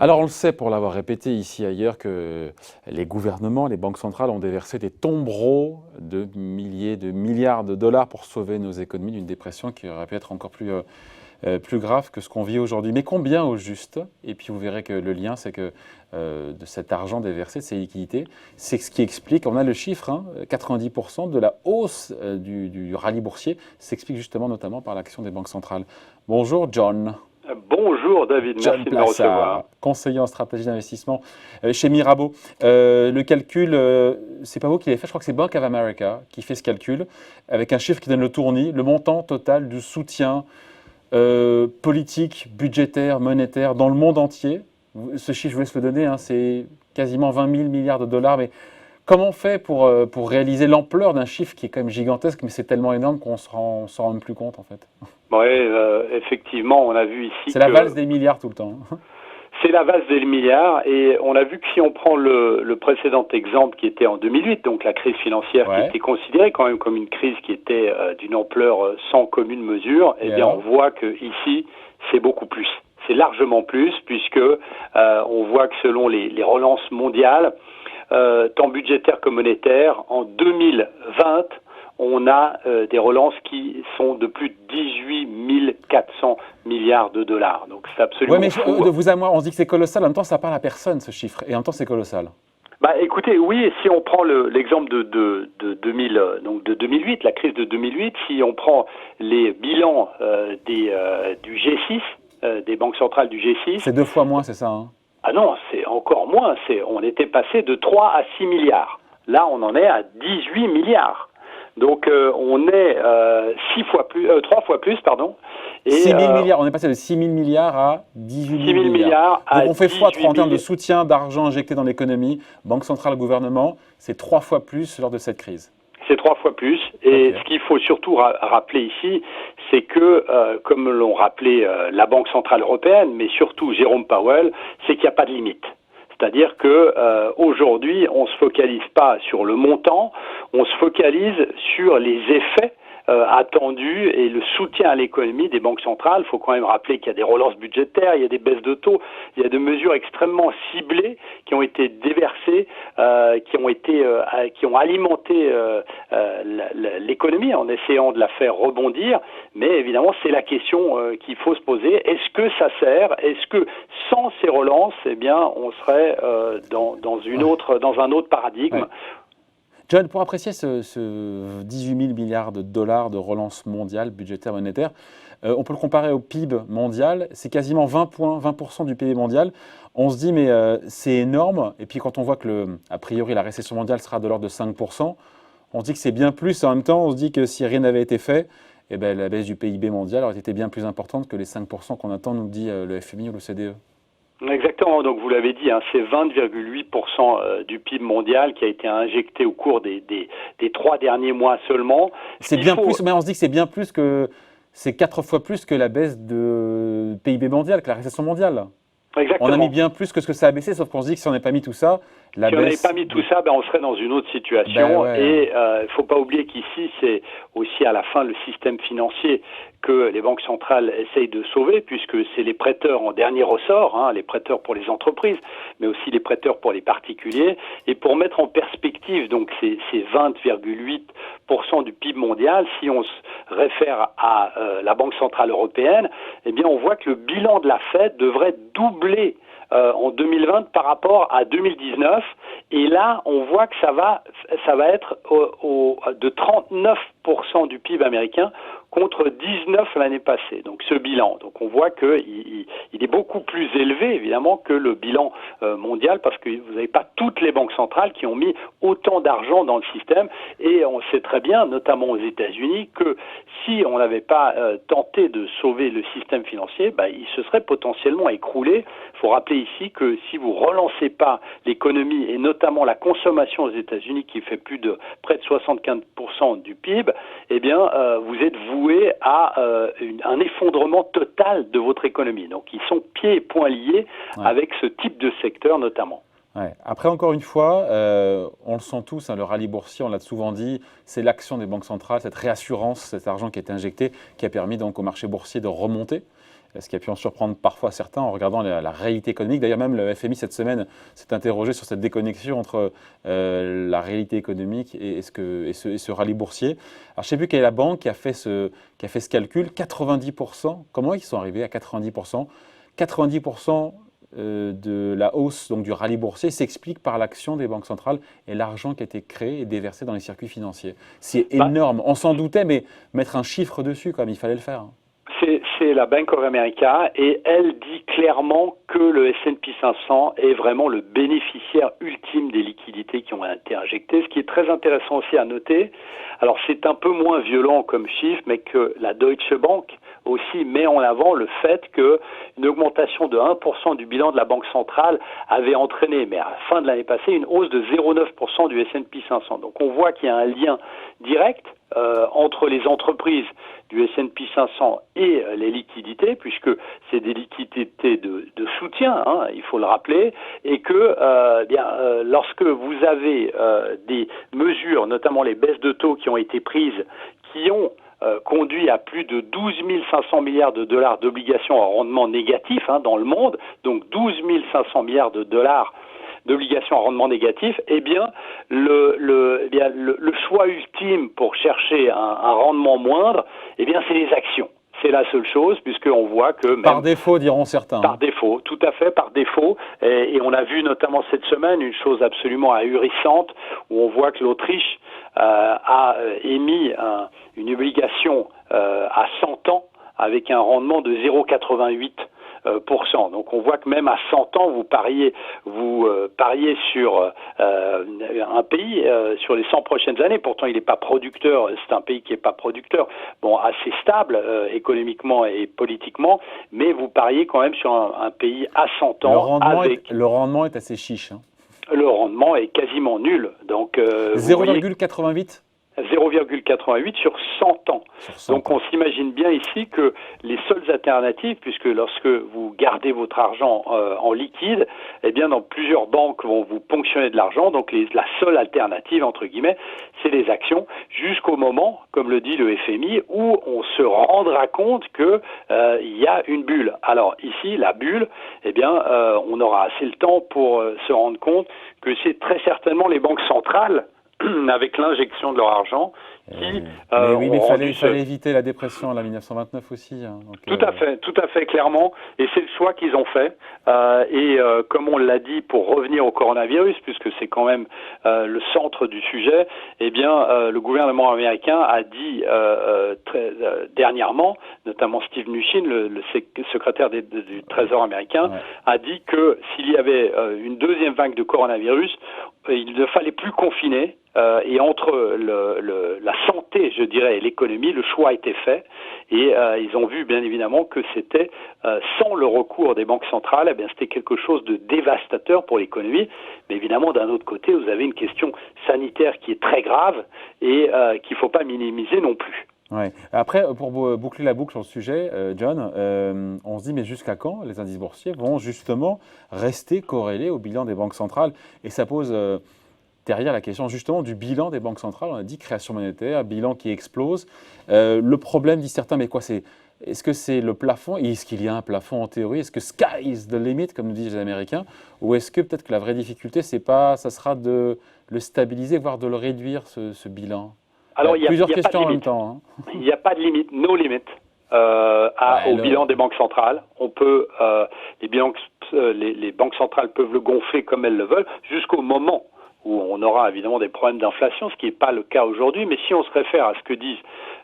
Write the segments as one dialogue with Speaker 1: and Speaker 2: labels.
Speaker 1: Alors on le sait pour l'avoir répété ici et ailleurs que les gouvernements, les banques centrales ont déversé des tombereaux de milliers de milliards de dollars pour sauver nos économies d'une dépression qui aurait pu être encore plus grave que ce qu'on vit aujourd'hui. Mais combien au juste? Et puis vous verrez que le lien, c'est que de cet argent déversé, de ces liquidités, c'est ce qui explique, on a le chiffre, 90% de la hausse du rallye boursier s'explique justement notamment par l'action des banques centrales. Bonjour John.
Speaker 2: Bonjour David,
Speaker 1: John
Speaker 2: merci de me recevoir.
Speaker 1: Conseiller en stratégie d'investissement chez Mirabeau. Le calcul, c'est pas vous qui l'avez fait, je crois que c'est Bank of America qui fait ce calcul, avec un chiffre qui donne le tournis, le montant total du soutien politique, budgétaire, monétaire dans le monde entier. Ce chiffre, je vous laisse le donner, c'est quasiment 20 000 milliards de dollars. Mais comment on fait pour réaliser l'ampleur d'un chiffre qui est quand même gigantesque, mais c'est tellement énorme qu'on ne s'en rend même plus compte en fait?
Speaker 2: Oui, effectivement, on a vu ici
Speaker 1: c'est la valse des milliards tout le temps.
Speaker 2: C'est la valse des milliards, et on a vu que si on prend le précédent exemple qui était en 2008, donc la crise financière qui était considérée quand même comme une crise qui était d'une ampleur sans commune mesure, eh bien on voit que ici c'est beaucoup plus. C'est largement plus, puisque on voit que selon les relances mondiales, tant budgétaires que monétaires, en 2020, on a des relances qui sont de plus de 18 400 milliards de dollars. Donc c'est absolument fou.
Speaker 1: De vous à moi, on se dit que c'est colossal, en même temps ça parle à personne ce chiffre, et en même temps c'est colossal.
Speaker 2: Écoutez, oui, si on prend l'exemple de 2008, la crise de 2008, si on prend les bilans du G6, des banques centrales du G6...
Speaker 1: C'est 2 fois moins, c'est ça
Speaker 2: Ah non, c'est encore moins. On était passé de 3 à 6 milliards. Là, on en est à 18 milliards. Donc, on est 3 fois plus, pardon.
Speaker 1: Et, 6 000 milliards, on est passé de 6 000 milliards à 18 000 milliards. Donc, on fait x3 en termes de soutien, d'argent injecté dans l'économie, banque centrale, gouvernement, c'est 3 fois plus lors de cette crise.
Speaker 2: C'est 3 fois plus. Et ce qu'il faut surtout rappeler ici, c'est que, comme l'ont rappelé la Banque centrale européenne, mais surtout Jérôme Powell, c'est qu'il n'y a pas de limite. C'est-à-dire que aujourd'hui, on ne se focalise pas sur le montant, on se focalise sur les effets attendus et le soutien à l'économie des banques centrales. Il faut quand même rappeler qu'il y a des relances budgétaires, il y a des baisses de taux, il y a des mesures extrêmement ciblées qui ont été déversées, qui ont alimenté l'économie en essayant de la faire rebondir. Mais évidemment, c'est la question qu'il faut se poser. Est-ce que ça sert? Est-ce que sans ces relances, eh bien, on serait dans un autre paradigme?
Speaker 1: John, pour apprécier ce 18 000 milliards de dollars de relance mondiale, budgétaire, monétaire, on peut le comparer au PIB mondial. C'est quasiment 20% du PIB mondial. On se dit, mais c'est énorme. Et puis quand on voit que, a priori, la récession mondiale sera de l'ordre de 5%, on se dit que c'est bien plus. En même temps, on se dit que si rien n'avait été fait, eh ben, la baisse du PIB mondial aurait été bien plus importante que les 5% qu'on attend, nous dit le FMI ou l'OCDE.
Speaker 2: Exactement, donc vous l'avez dit, c'est 20,8% du PIB mondial qui a été injecté au cours des 3 derniers mois seulement.
Speaker 1: C'est bien plus, mais on se dit que c'est bien plus que, c'est 4 fois plus que la baisse de PIB mondial, que la récession mondiale.
Speaker 2: Exactement.
Speaker 1: On a mis bien plus que ce que ça a baissé, sauf qu'on se dit que si on n'avait pas mis tout ça,
Speaker 2: si on n'avait pas mis tout ça, on serait dans une autre situation. Et il ne faut pas oublier qu'ici, c'est aussi à la fin le système financier que les banques centrales essayent de sauver, puisque c'est les prêteurs en dernier ressort, les prêteurs pour les entreprises, mais aussi les prêteurs pour les particuliers. Et pour mettre en perspective donc ces 20,8% du PIB mondial, si on se réfère à la Banque centrale européenne, eh bien on voit que le bilan de la Fed devrait doubler en 2020 par rapport à 2019, et là on voit que ça va être de 39% du PIB américain contre 19 l'année passée. Donc ce bilan, donc on voit que il est beaucoup plus élevé évidemment que le bilan mondial, parce que vous n'avez pas toutes les banques centrales qui ont mis autant d'argent dans le système, et on sait très bien, notamment aux États-Unis, que si on n'avait pas tenté de sauver le système financier, il se serait potentiellement écroulé. Il faut rappeler ici que si vous relancez pas l'économie, et notamment la consommation aux États-Unis qui fait près de 75% du PIB, eh bien vous êtes voué à un effondrement total de votre économie. Donc ils sont pieds et poings liés avec ce type de secteur notamment.
Speaker 1: Ouais. Après, encore une fois, on le sent tous, hein, le rallye boursier, on l'a souvent dit, c'est l'action des banques centrales, cette réassurance, cet argent qui a été injecté, qui a permis donc au marché boursier de remonter. Ce qui a pu en surprendre parfois certains en regardant la réalité économique. D'ailleurs, même le FMI cette semaine s'est interrogé sur cette déconnexion entre la réalité économique et ce rallye boursier. Alors, je ne sais plus quelle est la banque qui a fait ce calcul. 90%, comment ils sont arrivés à 90% 90% de la hausse donc, du rallye boursier s'explique par l'action des banques centrales et l'argent qui a été créé et déversé dans les circuits financiers. C'est énorme. On s'en doutait, mais mettre un chiffre dessus, comme il fallait le faire.
Speaker 2: C'est la Bank of America et elle dit clairement que le S&P 500 est vraiment le bénéficiaire ultime des liquidités qui ont été injectées. Ce qui est très intéressant aussi à noter, alors c'est un peu moins violent comme chiffre, mais que la Deutsche Bank aussi met en avant le fait qu'une augmentation de 1% du bilan de la Banque centrale avait entraîné, mais à la fin de l'année passée, une hausse de 0,9% du S&P 500. Donc on voit qu'il y a un lien direct entre les entreprises du S&P 500 et les liquidités, puisque c'est des liquidités de soutien, hein, il faut le rappeler, et que lorsque vous avez des mesures, notamment les baisses de taux qui ont été prises, qui ont conduit à plus de 12 500 milliards de dollars d'obligations à rendement négatif dans le monde, donc 12 500 milliards de dollars d'obligations à rendement négatif, eh bien, le choix ultime pour chercher un rendement moindre, eh bien, c'est les actions. C'est la seule chose, puisqu'on voit que... Même,
Speaker 1: par défaut, diront certains.
Speaker 2: Par défaut, tout à fait, par défaut. Et on a vu notamment cette semaine une chose absolument ahurissante, où on voit que l'Autriche a émis une obligation à 100 ans avec un rendement de 0,88%. Donc on voit que même à 100 ans, vous pariez sur un pays sur les 100 prochaines années. Pourtant, il n'est pas producteur. C'est un pays qui n'est pas producteur. Bon, assez stable économiquement et politiquement, mais vous pariez quand même sur un pays à 100 ans.
Speaker 1: Le rendement est assez chiche. Hein.
Speaker 2: Le rendement est quasiment nul. Donc
Speaker 1: 0,88
Speaker 2: 0,88 sur 100 ans. Donc on s'imagine bien ici que les seules alternatives, puisque lorsque vous gardez votre argent en liquide, eh bien dans plusieurs banques vont vous ponctionner de l'argent, donc la seule alternative, entre guillemets, c'est les actions, jusqu'au moment, comme le dit le FMI, où on se rendra compte que il y a une bulle. Alors ici, la bulle, eh bien on aura assez le temps pour se rendre compte que c'est très certainement les banques centrales avec l'injection de leur argent qui
Speaker 1: mais il fallait éviter la dépression, la 1929 aussi. Hein, donc,
Speaker 2: tout à fait, clairement. Et c'est le choix qu'ils ont fait. Comme on l'a dit, pour revenir au coronavirus, puisque c'est quand même le centre du sujet, eh bien, le gouvernement américain a dit dernièrement, notamment Steve Mnuchin, le secrétaire du Trésor américain, a dit que s'il y avait une deuxième vague de coronavirus, il ne fallait plus confiner. Et entre la santé, je dirais, et l'économie, le choix a été fait. Et ils ont vu, bien évidemment, que c'était, sans le recours des banques centrales, eh bien, c'était quelque chose de dévastateur pour l'économie. Mais évidemment, d'un autre côté, vous avez une question sanitaire qui est très grave et qu'il ne faut pas minimiser non plus.
Speaker 1: Ouais. Après, pour boucler la boucle sur le sujet, John, on se dit, mais jusqu'à quand les indices boursiers vont justement rester corrélés au bilan des banques centrales? Et ça pose... derrière la question justement du bilan des banques centrales, on a dit création monétaire, bilan qui explose. Le problème, disent certains, mais quoi, est-ce que c'est le plafond? Est-ce qu'il y a un plafond en théorie? Est-ce que sky is the limit, comme nous disent les Américains? Ou est-ce que peut-être que la vraie difficulté, ça sera de le stabiliser, voire de le réduire, ce bilan?
Speaker 2: Alors, il y a
Speaker 1: plusieurs questions en même temps. Hein.
Speaker 2: Il n'y a pas de limite, no limit. Au bilan des banques centrales. On peut, les banques centrales peuvent le gonfler comme elles le veulent, jusqu'au moment où on aura évidemment des problèmes d'inflation, ce qui n'est pas le cas aujourd'hui. Mais si on se réfère à ce que disent,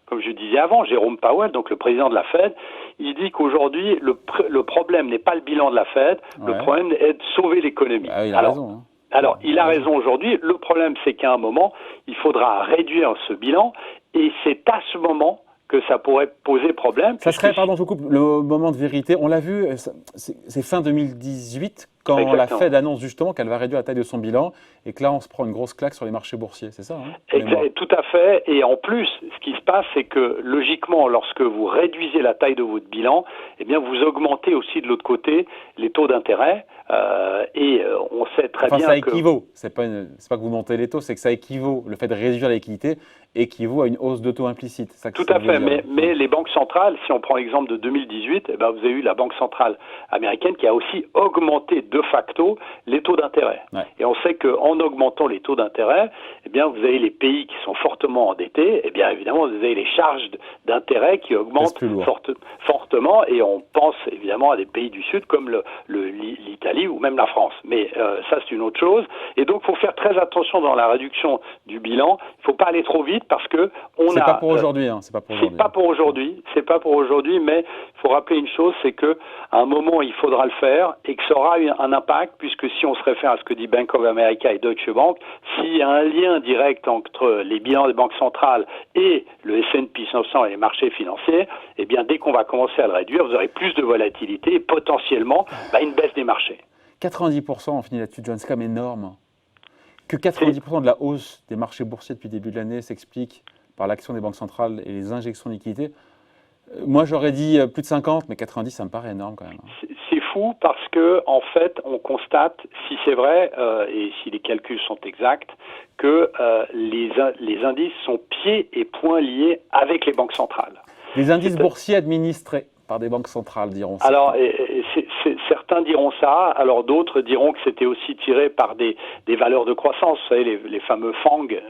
Speaker 2: comme je disais avant, Jérôme Powell, donc le président de la Fed, il dit qu'aujourd'hui, le problème n'est pas le bilan de la Fed, le problème est de sauver l'économie.
Speaker 1: Ah, il a raison. Hein.
Speaker 2: Alors, il a raison aujourd'hui. Le problème, c'est qu'à un moment, il faudra réduire ce bilan, et c'est à ce moment que ça pourrait poser problème.
Speaker 1: Ça serait, pardon, je vous coupe, le moment de vérité. On l'a vu, c'est fin 2018 quand
Speaker 2: Exactement.
Speaker 1: la Fed annonce justement qu'elle va réduire la taille de son bilan et que là, on se prend une grosse claque sur les marchés boursiers, c'est ça
Speaker 2: Tout à fait. Et en plus, ce qui se passe, c'est que logiquement, lorsque vous réduisez la taille de votre bilan, eh bien, vous augmentez aussi de l'autre côté les taux d'intérêt. On sait très bien
Speaker 1: ça équivaut.
Speaker 2: que...
Speaker 1: C'est pas que vous montez les taux, c'est que ça équivaut. Le fait de réduire la liquidité équivaut à une hausse de taux implicite. Ça
Speaker 2: Tout à fait, mais les banques centrales, si on prend l'exemple de 2018, eh ben vous avez eu la Banque centrale américaine qui a aussi augmenté de facto les taux d'intérêt. Ouais. Et on sait qu'en augmentant les taux d'intérêt, eh bien vous avez les pays qui sont fortement endettés, et bien évidemment vous avez les charges d'intérêt qui augmentent fortement, et on pense évidemment à des pays du Sud comme l'Italie ou même la France. Mais ça c'est une autre chose. Et donc il faut faire très attention dans la réduction du bilan. Il ne faut pas aller trop vite parce que
Speaker 1: c'est pas pour aujourd'hui. C'est
Speaker 2: pas pour aujourd'hui. C'est pas pour aujourd'hui. Mais il faut rappeler une chose, c'est que à un moment il faudra le faire et que ça aura un impact, puisque si on se réfère à ce que dit Bank of America et Deutsche Bank, s'il y a un lien direct entre les bilans des banques centrales et le S&P 500 et les marchés financiers, eh bien dès qu'on va commencer à le réduire, vous aurez plus de volatilité et potentiellement une baisse des marchés.
Speaker 1: 90%, on finit là-dessus, John, c'est quand même énorme. Que 90% de la hausse des marchés boursiers depuis le début de l'année s'explique par l'action des banques centrales et les injections de liquidités. Moi, j'aurais dit plus de 50, mais 90, ça me paraît énorme quand même.
Speaker 2: C'est fou parce que, en fait, on constate, si c'est vrai et si les calculs sont exacts, que les indices sont pieds et poings liés avec les banques centrales.
Speaker 1: Les indices boursiers administrés par des banques centrales, diront.
Speaker 2: Alors, certains diront ça, alors d'autres diront que c'était aussi tiré par des valeurs de croissance, vous savez, les fameux FANG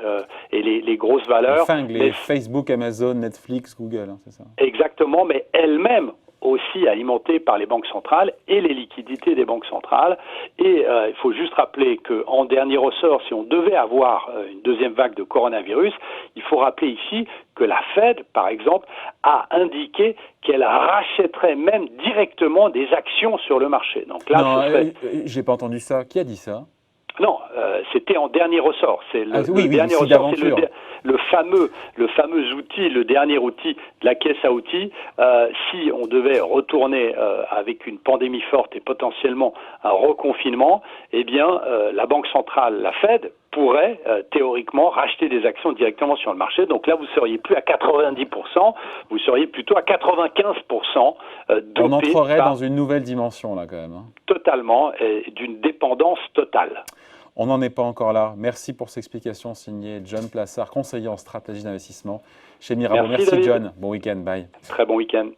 Speaker 2: et les grosses valeurs.
Speaker 1: Les Facebook, Amazon, Netflix, Google, c'est ça.
Speaker 2: Exactement, mais elles-mêmes aussi alimentées par les banques centrales et les liquidités des banques centrales. Et il faut juste rappeler qu'en dernier ressort, si on devait avoir une deuxième vague de coronavirus, il faut rappeler ici que la Fed, par exemple, a indiqué qu'elle rachèterait même directement des actions sur le marché. Donc là,
Speaker 1: j'ai pas entendu ça. Qui a dit ça?
Speaker 2: Non, c'était en dernier ressort. C'est le dernier ressort, c'est le fameux outil, le dernier outil de la caisse à outils. Si on devait retourner avec une pandémie forte et potentiellement un reconfinement, eh bien, la Banque centrale, la Fed, pourrait théoriquement racheter des actions directement sur le marché. Donc là, vous seriez plus à 90%, vous seriez plutôt à 95%.
Speaker 1: On entrerait dans une nouvelle dimension là quand même.
Speaker 2: Totalement, d'une dépendance totale.
Speaker 1: On n'en est pas encore là. Merci pour cette explication signée John Plassard, conseiller en stratégie d'investissement chez Mirabaud. Merci John. Bon week-end. Bye.
Speaker 2: Très bon week-end.